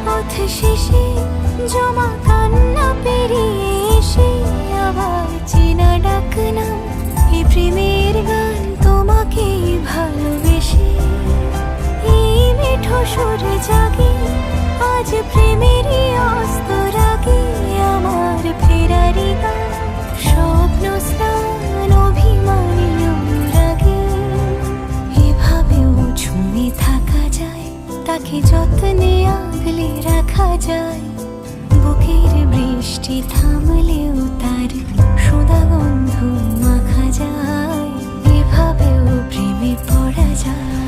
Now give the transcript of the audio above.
পথ শেষে জমা কান্না পেরিয়ে এসে আবার চেনা ডাক নাম, এই প্রেমের গান তোমাকে ভালোবেসে। এই মিঠো সুরে জাগে আজ প্রেমেরই অস্ত রাগে, আমার ফেরারি গান স্বপ্ন স্নান অভিমানী অনুরাগে। এভাবেও ঝুমে থাকা যায়, তাকে যত্নে আগলে রাখা যায়, বুকের বৃষ্টি থামলেও তার সুধা গন্ধ মাখা যায়। এভাবেও প্রেমে পড়া যায়।